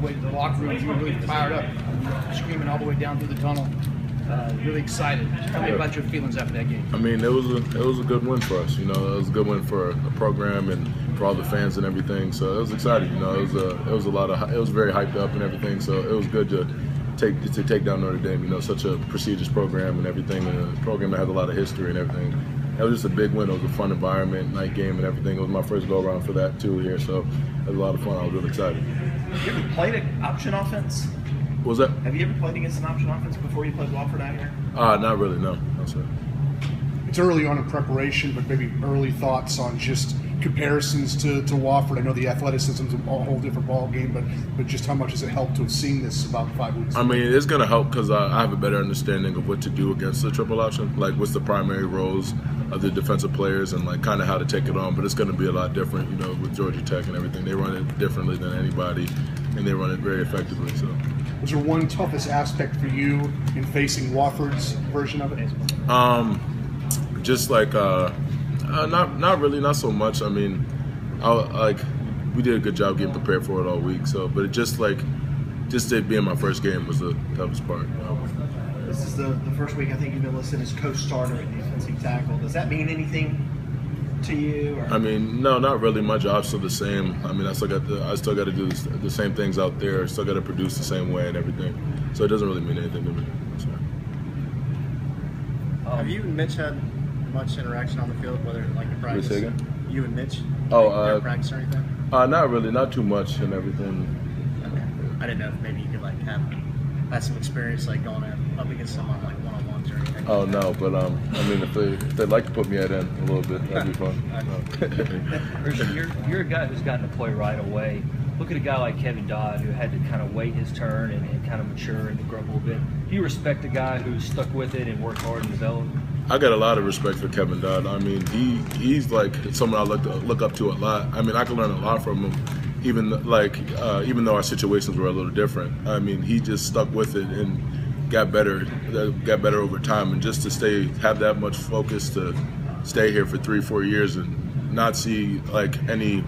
the way to the locker room. You were really fired up, screaming all the way down through the tunnel. Really excited. Tell me about your feelings after that game. I mean, it was a good win for us. You know, it was a good win for the program and for all the fans and everything. So it was exciting. You know, it was very hyped up and everything. So it was good to take down Notre Dame. You know, such a prestigious program and everything, and a program that has a lot of history and everything. It was just a big win. It was a fun environment, night game and everything. It was my first go around for that too here, so it was a lot of fun. I was really excited. Have you ever played an option offense? What was that? Have you ever played against an option offense before you played Wofford out here? Not really, no. No, sir. It's early on in preparation, but maybe early thoughts on just comparisons to Wofford. I know the athleticism's a whole different ball game, but just how much has it helped to have seen this about 5 weeks ago? I mean, it's going to help because I have a better understanding of what to do against the triple option, like what's the primary roles of the defensive players and like kind of how to take it on. But it's going to be a lot different, you know, with Georgia Tech and everything. They run it differently than anybody, and they run it very effectively. So, was there one toughest aspect for you in facing Wofford's version of it? Just like not really, not so much. I mean, we did a good job getting prepared for it all week. So, but just it being my first game was the toughest part. This is the first week I think you've been listed as co-starter at defensive tackle. Does that mean anything to you? Or? I mean, no, not really. My job's still the same. I mean, I still got to do the same things out there. I still got to produce the same way and everything. So it doesn't really mean anything to me. Have you and Mitch had much interaction on the field, whether like in practice? You and Mitch? Oh, practice or anything? Not really, not too much and everything. Okay. I didn't know if maybe you could like have some experience like going up against someone like one-on-ones or anything. Oh no, but I mean, if they'd like to put me at end a little bit, that'd be fun. You're a guy who's gotten to play right away. Look at a guy like Kevin Dodd who had to kind of wait his turn and kind of mature and grow up a little bit. Do you respect a guy who's stuck with it and worked hard and developed? I got a lot of respect for Kevin Dodd. I mean, he's like someone I look up to a lot. I mean, I can learn a lot from him, even though our situations were a little different. I mean, he just stuck with it and got better over time. And just to have that much focus to stay here for 3-4 years and not see any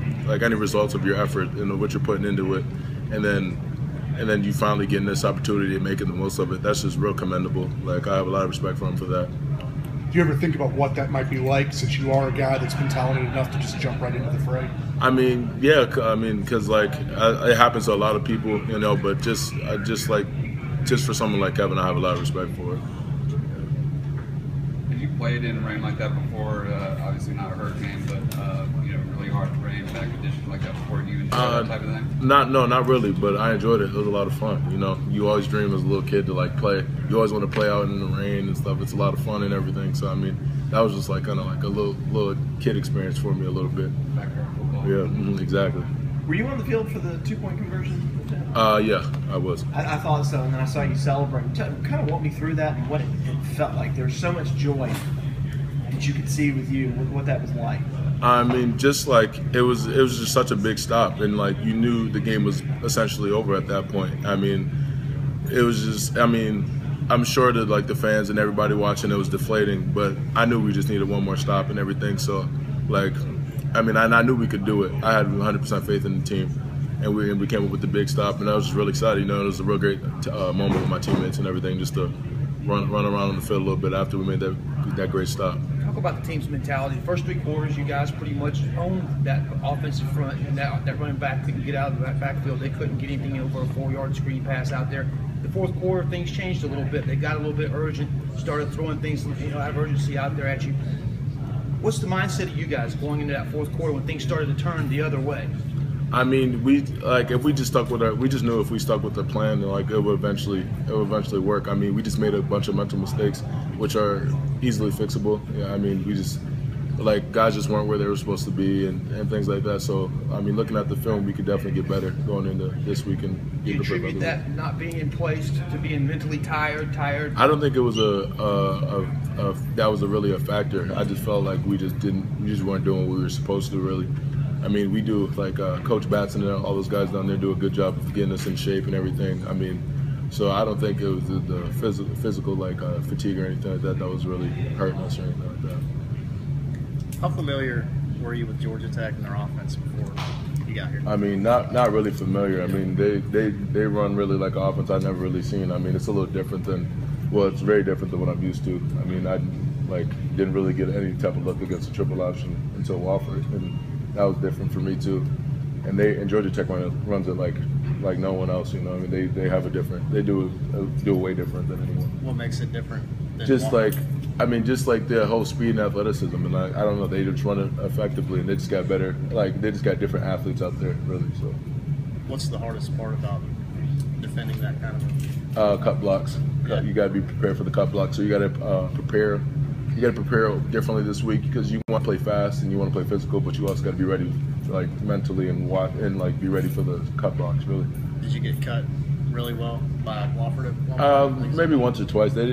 results of your effort and what you're putting into it, and then you finally getting this opportunity and making the most of it. That's just real commendable. Like, I have a lot of respect for him for that. Do you ever think about what that might be like, since you are a guy that's been talented enough to just jump right into the fray? I mean, yeah. I mean, because it happens to a lot of people, you know. But just for someone like Kevin, I have a lot of respect for it. Have you played in rain like that before? Obviously not a hurricane, but really hard rain, bad conditions like that before. Do you enjoy that type of thing? Not really, but I enjoyed it. It was a lot of fun. You know, you always dream as a little kid to play. You always want to play out in the rain and stuff. It's a lot of fun and everything. So I mean, that was just kind of a little kid experience for me a little bit. Backyard football. Yeah, exactly. Were you on the field for the 2-point conversion? Yeah, I was. I thought so, and then I saw you celebrate. Kind of walk me through that and what it felt like. There was so much joy that you could see with you, what that was like. I mean, just it was just such a big stop, and you knew the game was essentially over at that point. I mean, it was just, I'm sure that the fans and everybody watching, it was deflating, but I knew we just needed one more stop and everything. So I knew we could do it. I had 100% faith in the team, and we came up with the big stop, and I was just really excited. You know, it was a real great moment with my teammates and everything, just to run around on the field a little bit after we made that great stop. Talk about the team's mentality. The first 3 quarters, you guys pretty much owned that offensive front, and that running back couldn't get out of that backfield. They couldn't get anything over a 4-yard screen pass out there. The fourth quarter, things changed a little bit. They got a little bit urgent, started throwing things, out of urgency out there at you. What's the mindset of you guys going into that fourth quarter when things started to turn the other way? I mean, if we just we just knew if we stuck with the plan, it would eventually work. I mean, we just made a bunch of mental mistakes, which are easily fixable. Yeah, I mean, we just guys just weren't where they were supposed to be and things like that. So, I mean, looking at the film, we could definitely get better going into this week and get prepared. Do you attribute that not being in place to being mentally tired? I don't think it was that was really a factor. I just felt like we just weren't doing what we were supposed to really. I mean, we do, Coach Batson and all those guys down there do a good job of getting us in shape and everything. I mean, so I don't think it was the physical fatigue or anything like that was really hurting us or anything like that. How familiar were you with Georgia Tech and their offense before you got here? I mean, not really familiar. I mean, they run really like an offense I've never really seen. I mean, it's a little different it's very different than what I'm used to. I mean, I didn't really get any type of look against a triple option until Wofford, and that was different for me too. And Georgia Tech runs it like no one else. You know, I mean, they have they do it way different than anyone. What makes it different? Than Just Wofford? just like their whole speed and athleticism, and I don't know, they just run it effectively, and they just got better. Like, they just got different athletes out there, really. So, What's the hardest part about defending that kind of? cut blocks. Yeah. You got to be prepared for the cut block. So you got to prepare. You got to prepare differently this week because you want to play fast and you want to play physical, but you also got to be ready, like mentally and be ready for the cut blocks. Really. Did you get cut really well by Wofford at one point? Maybe once or twice. They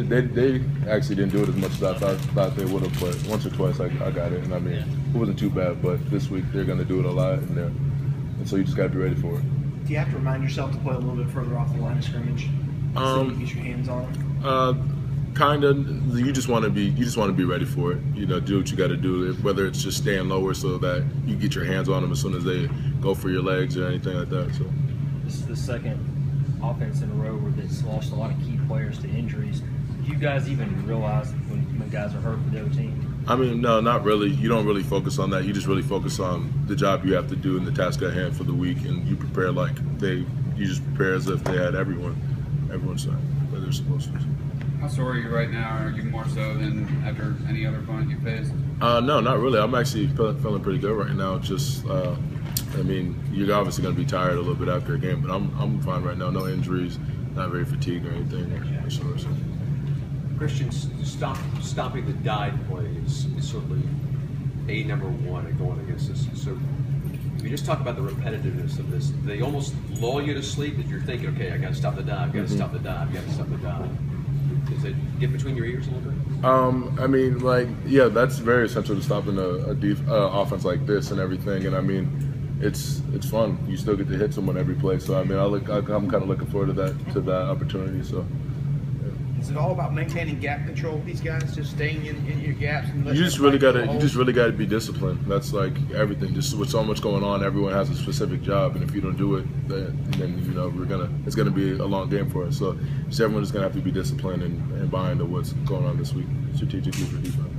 actually didn't do it as much as I thought they would have, but once or twice I got it, and I mean, it wasn't too bad. But this week they're going to do it a lot, and so you just got to be ready for it. Do you have to remind yourself to play a little bit further off the line of scrimmage so you can get your hands on them? Kind of. You just want to be ready for it. You know, do what you got to do. Whether it's just staying lower so that you get your hands on them as soon as they go for your legs or anything like that. So This is the second offense in a row where they've lost a lot of key players to injuries. Do you guys even realize when guys are hurt for the other team? I mean, no, not really. You don't really focus on that. You just really focus on the job you have to do and the task at hand for the week, and you prepare you just prepare as if they had everyone's side that they're supposed to. How sore are you right now? Are you more so than after any other opponent you faced? No, not really. I'm actually feeling pretty good right now. Just, I mean, you're obviously going to be tired a little bit after a game, but I'm fine right now. No injuries, not very fatigued or anything. So. Christian's stopping the dive play is certainly number one at going against this. So you just talk about the repetitiveness of this. They almost lull you to sleep that you're thinking, okay, I got to stop the dive, got to stop the dive, got to stop the dive. Does it get between your ears a little bit? I mean, that's very essential to stopping a offense like this and everything. And I mean, it's fun. You still get to hit someone every play. So I mean, I'm kind of looking forward to that opportunity. So. Is it all about maintaining gap control with these guys, just staying in your gaps? And You just really gotta be disciplined. That's like everything. Just with so much going on, everyone has a specific job, and if you don't do it, then you know it's gonna be a long game for us. So everyone is gonna have to be disciplined and buy into what's going on this week strategically for defense.